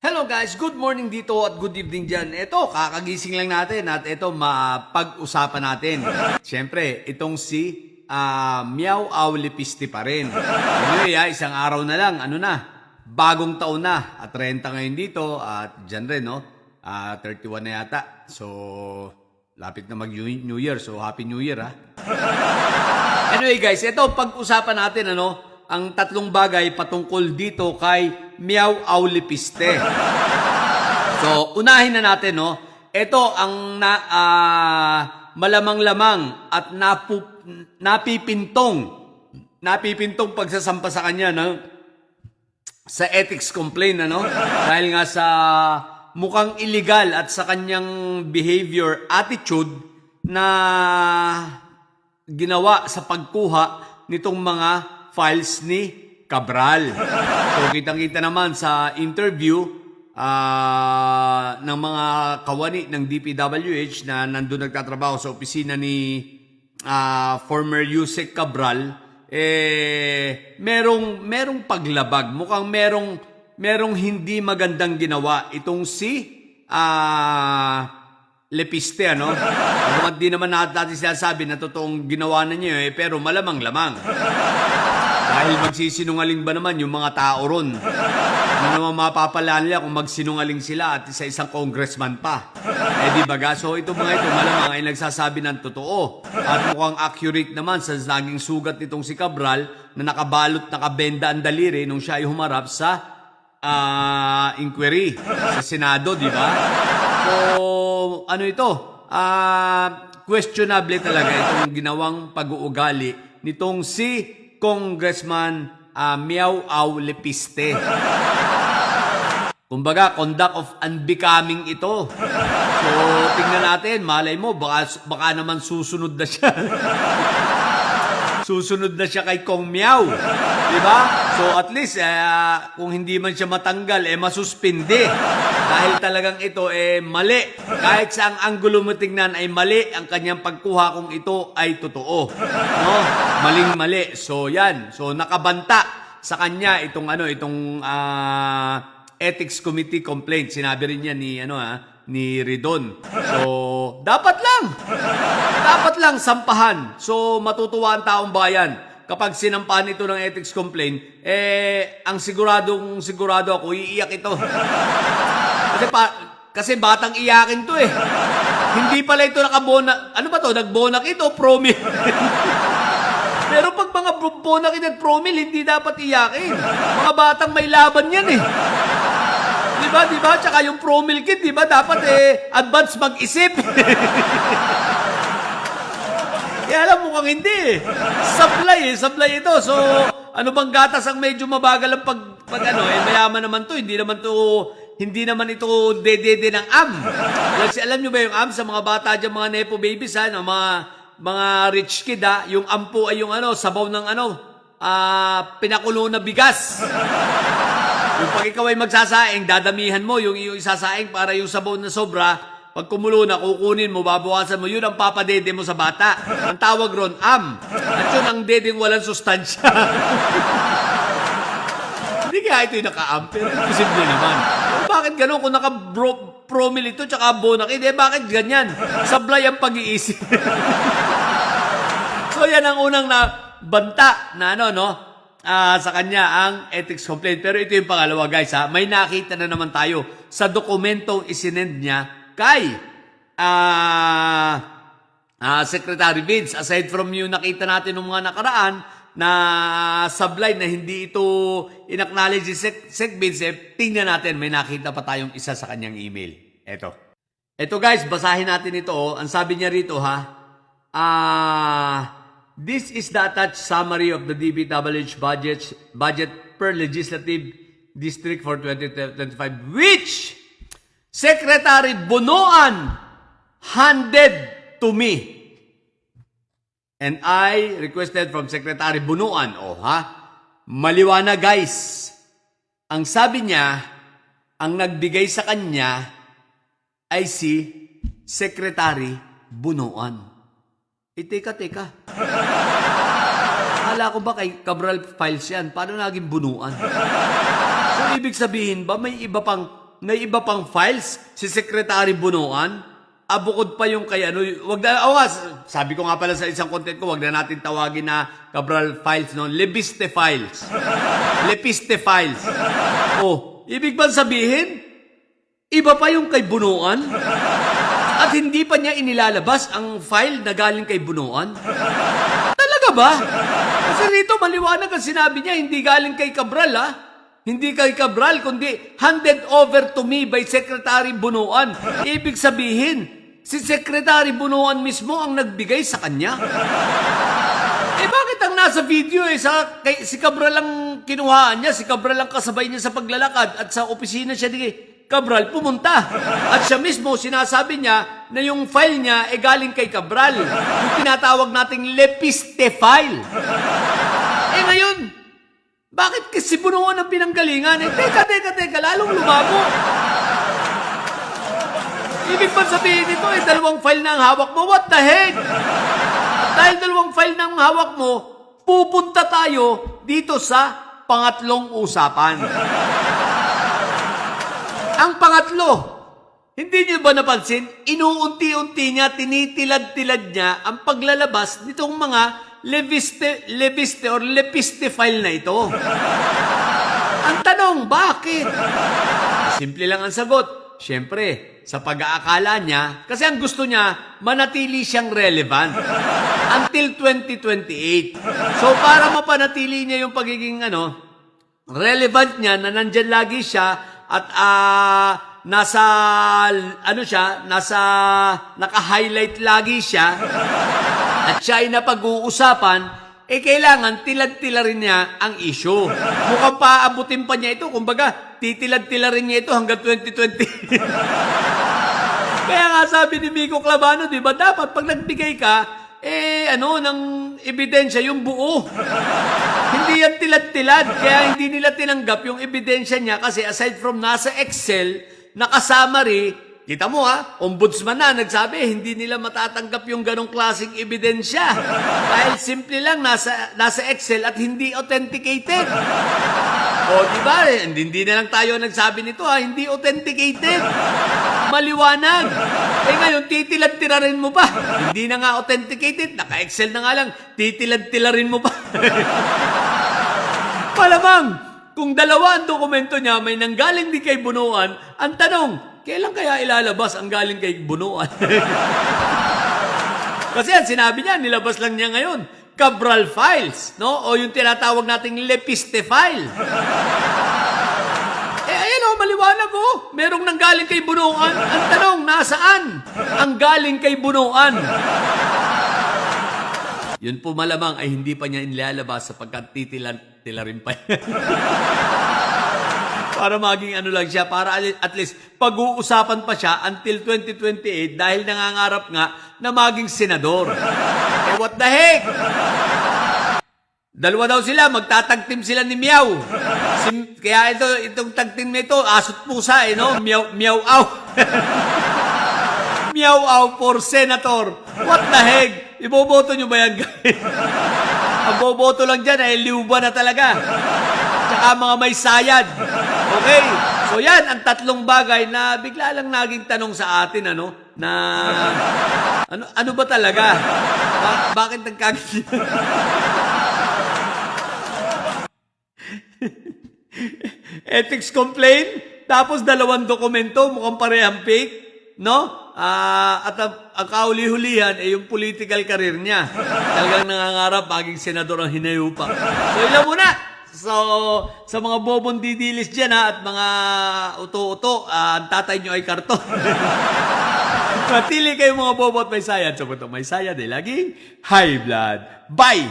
Hello guys, good morning dito at good evening dyan. Ito, kakagising lang natin at ito mapag-usapan natin. Siyempre, itong si Meow Aw Lepisti pa rin. Anyway, isang araw na lang, bagong taon na. At 30 ngayon dito at dyan rin, 31 na yata. So, lapit na mag-New Year. So, Happy New Year, ha? Anyway guys, ito pag-usapan natin, ang tatlong bagay patungkol dito kay Meow Aw Lepiste. So, unahin na natin, Ito ang malamang-lamang at napipintong pagsasampa sa kanya, sa ethics complaint, Dahil nga sa mukhang illegal at sa kanyang behavior, attitude na ginawa sa pagkuha nitong mga files ni Cabral. So, kitang-kita naman sa interview ng mga kawani ng DPWH na nandun nagtatrabaho sa opisina ni former Yusek Cabral, merong paglabag. Mukhang merong hindi magandang ginawa itong si Lepiste, At di naman natin sinasabi na totoong ginawa na niya, pero malamang-lamang. Dahil magsisinungaling ba naman yung mga tao ron? Ano naman mapapalaan nila kung magsinungaling sila at isang congressman pa? Di ba? So ito mga ito malamang ay nagsasabi ng totoo. At mukhang accurate naman sa naging sugat nitong si Cabral na nakabenda ang daliri nung siya ay humarap sa inquiry sa Senado, di ba? So, questionable talaga itong ginawang pag-uugali nitong si Congressman Meow Aw Lepiste. Kumbaga, conduct of unbecoming ito. So, tingnan natin, malay mo, baka naman susunod na siya. Susunod na siya kay Kong Meow. Diba? So, at least, kung hindi man siya matanggal, masuspindi. Dahil talagang ito, mali. Kahit sa ang anggulo mo tingnan ay mali ang kanyang pagkuha kung ito ay totoo. Maling-mali. So, yan. So, nakabanta sa kanya itong Ethics Committee complaint. Sinabi rin niya ni Ridon. So, dapat lang sampahan. So, matutuwa ang taong bayan kapag sinampahan ito ng ethics complaint, ang sigurado ako, iiyak ito. Kasi batang iyakin to Hindi pala ito nakabona. Ano ba to? Nagbonak ito, promil. Pero pag mga bonak at promil, hindi dapat iyakin. Mga batang may laban yan Diba? Tsaka yung promil kit, diba? Dapat advance mag-isip. Kaya alam mo kung hindi Sablay ito. So, ano bang gatas ang medyo mabagal ang mayaman naman to. Hindi naman ito dedede ng AM. Alam nyo ba yung AM sa mga bata dyan, mga nepo babies, mga rich kid, yung AM po ay yung sabaw ng pinakulo na bigas. Yung pag ikaw ay magsasaing, dadamihan mo yung isasaing para yung sabaw na sobra, pag kumulo na, kukunin mo, babawasan mo, yun ang papadede mo sa bata. Ang tawag ron, AM. At yun ang dedeng walang sustansya. Hindi kaya ito yung naka-AM, pero posible naman. Bakit gano'n? Kung naka-promil ito, tsaka bonak, bakit ganyan? Sablay ang pag-iisip. So, yan ang unang banta na sa kanya ang ethics complaint. Pero ito yung pangalawa, guys, May nakita na naman tayo sa dokumentong isinend niya kay Secretary Vince. Aside from yung nakita natin ng mga nakaraan na sablay na hindi ito in-acknowledge si Sec Vince, tingnan natin, may nakita pa tayong isa sa kanyang email. Ito guys, basahin natin ito. Ang sabi niya rito, this is the attached summary of the DPWH budget per legislative district for 2025, which Secretary Bunuan handed to me. And I requested from Secretary Bunuan. Maliwanag guys. Ang sabi niya, ang nagbigay sa kanya ay si Secretary Bunuan. Teka. Akala ko ba kay Cabral files yan? Paano naging Bunuan? So, ibig sabihin ba may iba pang na iba pang files si Secretary Bunuan? Bukod pa yung kay ano, sabi ko nga pala sa isang content ko, wag na natin tawagin na Cabral files, no? Lebiste files. Lepiste files. Ibig bang sabihin, iba pa yung kay Bunuan? At hindi pa niya inilalabas ang file na galing kay Bunuan? Talaga ba? Kasi rito maliwanag ang sinabi niya, hindi galing kay Cabral, ha? Hindi kay Cabral, kundi handed over to me by Secretary Bunuan. Ibig sabihin, si Secretary Bunuan mismo ang nagbigay sa kanya. Bakit ang nasa video si Cabral ang kinuhaan niya, si Cabral ang kasabay niya sa paglalakad at sa opisina siya ni Cabral pumunta. At siya mismo sinasabi niya na yung file niya galing kay Cabral. Yung tinatawag nating Lepiste file. Ngayon, bakit kasi Bunuan ang pinanggalingan? Teka, lalong lumago. Ibig pa sabihin nito, dalawang file na ang hawak mo. What the heck? At dahil dalawang file na ang hawak mo, pupunta tayo dito sa pangatlong usapan. Ang pangatlo, hindi niyo ba napansin, inuunti-unti niya, tinitilad-tilad niya ang paglalabas nitong mga Leviste or Lepiste file na ito. Ang tanong, bakit? Simple lang ang sagot. Siyempre, sa pag-aakala niya, kasi ang gusto niya, manatili siyang relevant until 2028. So, para mapanatili niya yung pagiging relevant niya, na nandyan lagi siya, at naka-highlight lagi siya, at siya ay napag-uusapan, kailangan tilad-tila rin niya ang issue. Mukhang paabutin pa niya ito. Kumbaga, titilad-tila rin niya ito hanggang 2020. Kaya nga sabi ni Miko Clavano, di ba, dapat pag nagbigay ka, ng ebidensya, yung buo. Hindi yan tilad-tilad. Kaya hindi nila tinanggap yung ebidensya niya kasi aside from nasa Excel, naka-summary, kita mo ombudsman na nagsabi, hindi nila matatanggap yung ganong klaseng ebidensya. Dahil simple lang, nasa Excel at hindi authenticated. Di ba? Hindi na lang tayo nagsabi nito, hindi authenticated. Maliwanag. Ngayon, titilad-tilarin mo pa. Hindi na nga authenticated, naka-Excel na nga lang, titilad-tilarin mo pa. Malamang, kung dalawa ang dokumento niya may nanggaling di kay Bunuan, ang tanong, kailan kaya ilalabas ang galing kay Bunuan? Kasi ang sinabi niya, nilabas lang niya ngayon, Cabral files, no? O yung tinatawag nating Lepiste file. Ayan maliwanag merong nanggaling kay Bunuan. Ang tanong, nasaan ang galing kay Bunuan? Yun po malamang ay hindi pa niya inilalabas sapagkat tila rin pa. Para maging lang siya, para at least pag-uusapan pa siya until 2028 dahil nangangarap nga na maging senador. What the heck? Dalawa daw sila, magtatag-team sila ni Miao. Kaya itong tag-team na ito, aso't pusa Miao-aw. Miao-aw for senator. What the heck? Iboboto nyo ba yan, guys? Ang boboto lang dyan ay liuba na talaga. Tsaka mga may sayad. Okay? So yan, ang tatlong bagay na bigla lang naging tanong sa atin, na ano ba talaga? Bakit nagkagit? Ethics complaint, tapos dalawang dokumento, mukhang parehang fake, no? At ang kauli-hulihan yung political career niya. Talagang nangangarap maging senador ang hinayupa. So ilan muna. So, sa mga bobong didilis dyan at mga uto-uto, ang tatay nyo ay karton. Matili kayo mga bobo at may sayad. So, may sayad laging high blood. Bye!